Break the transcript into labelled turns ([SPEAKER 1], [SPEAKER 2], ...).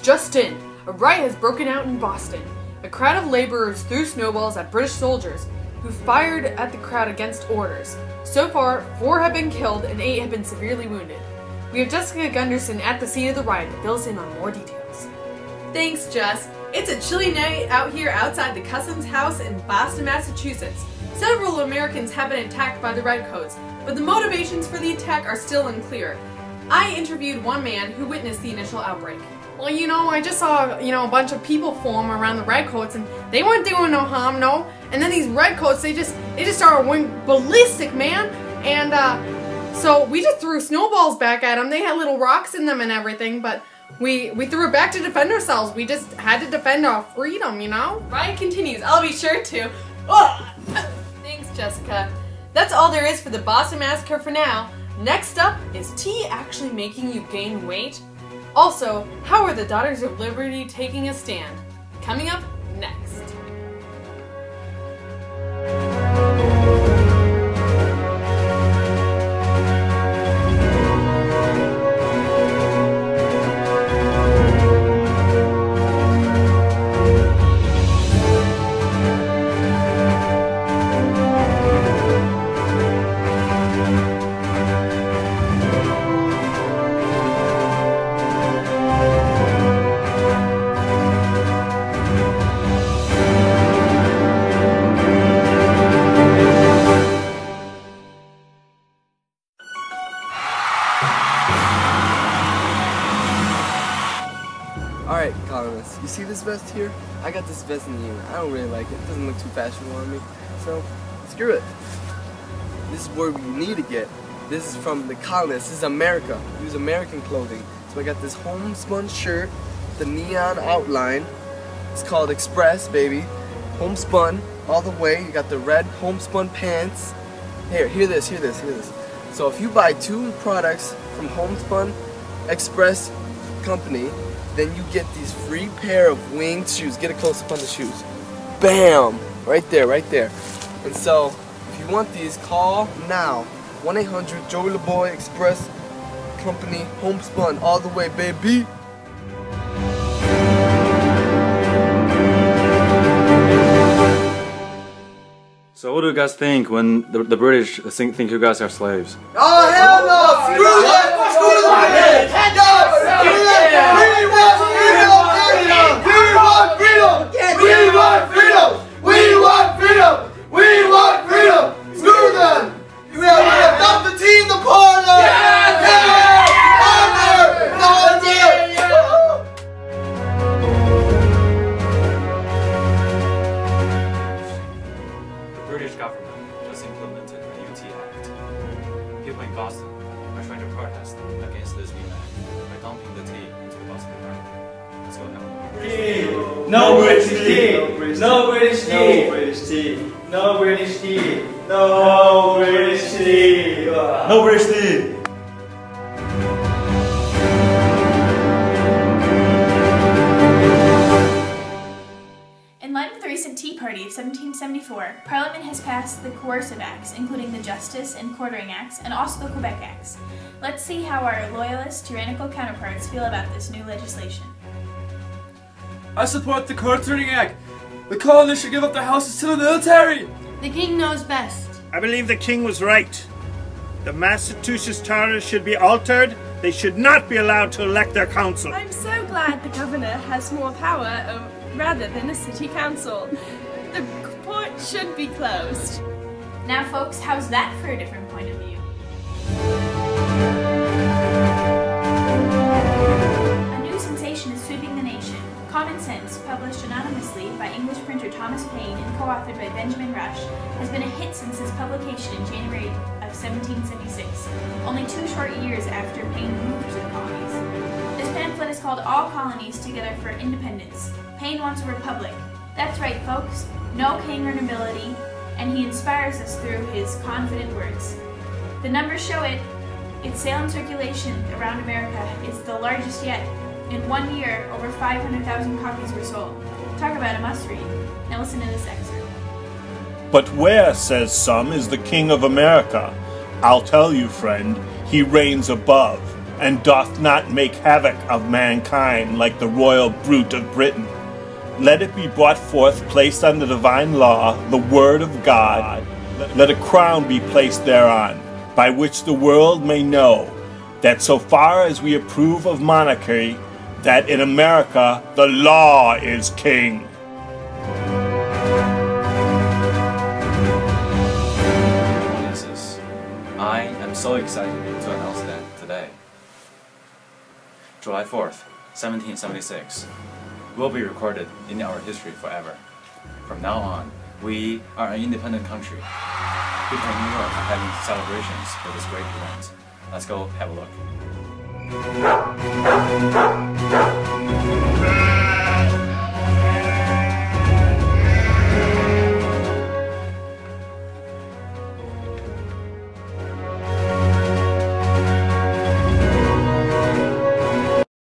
[SPEAKER 1] just in. A riot has broken out in Boston. A crowd of laborers threw snowballs at British soldiers, who fired at the crowd against orders. So far, 4 have been killed and 8 have been severely wounded. We have Jessica Gunderson at the scene of the riot to fill us in on more details.
[SPEAKER 2] Thanks, Jess. It's a chilly night out here outside the Customs House in Boston, Massachusetts. Several Americans have been attacked by the Redcoats, but the motivations for the attack are still unclear. I interviewed one man who witnessed the initial outbreak.
[SPEAKER 1] Well, I just saw, a bunch of people form around the Redcoats, and they weren't doing no harm, no. And then these Redcoats, they just started going ballistic, man. And so we just threw snowballs back at them. They had little rocks in them and everything, but we threw it back to defend ourselves. We just had to defend our freedom,
[SPEAKER 2] Riot continues. I'll be sure to. Oh! Thanks, Jessica. That's all there is for the Boston Massacre for now. Next up, is tea actually making you gain weight? Also, how are the Daughters of Liberty taking a stand? Coming up next.
[SPEAKER 3] Alright, colonists, you see this vest here? I got this vest in the unit. I don't really like it. It doesn't look too fashionable on me. So, screw it. This is where we need to get. This is from the colonists. This is America. Use American clothing. So I got this homespun shirt, the neon outline. It's called Express, baby. Homespun all the way. You got the red homespun pants. Here, hear this. So if you buy 2 products from Homespun Express Company, then you get these free pair of winged shoes. Get a close up on the shoes. Bam! Right there. And so, if you want these, call now. 1-800-JOEY LaBoy Express Company, Homespun, all the way, baby.
[SPEAKER 4] So what do you guys think when the British think you guys are slaves?
[SPEAKER 3] Oh, hell no! Screw that! Screw that!
[SPEAKER 4] People in Boston are trying to protest against this new act by dumping the tea into the Boston River. Let's go now.
[SPEAKER 5] Tea! No British tea! No British tea! No British tea! No British tea! No British tea! No British tea!
[SPEAKER 6] In light of the recent Tea Party of 1774, Parliament has passed the Coercive Acts, including the Justice and Quartering Acts, and also the Quebec Acts. Let's see how our loyalist, tyrannical counterparts feel about this new legislation.
[SPEAKER 7] I support the Quartering Act. The colonists should give up their houses to the military.
[SPEAKER 8] The king knows best.
[SPEAKER 9] I believe the king was right. The Massachusetts charter should be altered. They should not be allowed to elect their council.
[SPEAKER 10] I'm so glad the governor has more power rather than a city council. The port should be closed.
[SPEAKER 6] Now folks, how's that for a different point of view? A new sensation is sweeping the nation. Common Sense, published anonymously by English printer Thomas Paine and co-authored by Benjamin Rush, has been a hit since its publication in January of 1776, only 2 short years after Paine moved to the colonies. This pamphlet is called All Colonies Together for Independence. Paine wants a republic. That's right, folks. No king or nobility, and he inspires us through his confident words. The numbers show it. Its sale and circulation around America is the largest yet. In 1 year, over 500,000 copies were sold. Talk about a must-read. Now listen to this excerpt.
[SPEAKER 9] But where, says some, is the King of America? I'll tell you, friend, he reigns above. and doth not make havoc of mankind like the royal brute of Britain. Let it be brought forth, placed under divine law, the word of God. Let a crown be placed thereon, by which the world may know that so far as we approve of monarchy, that in America the law is king.
[SPEAKER 4] I am so excited to announce that today. July 4th, 1776 will be recorded in our history forever. From now on, we are an independent country. People in New York are having celebrations for this great event. Let's go have a look.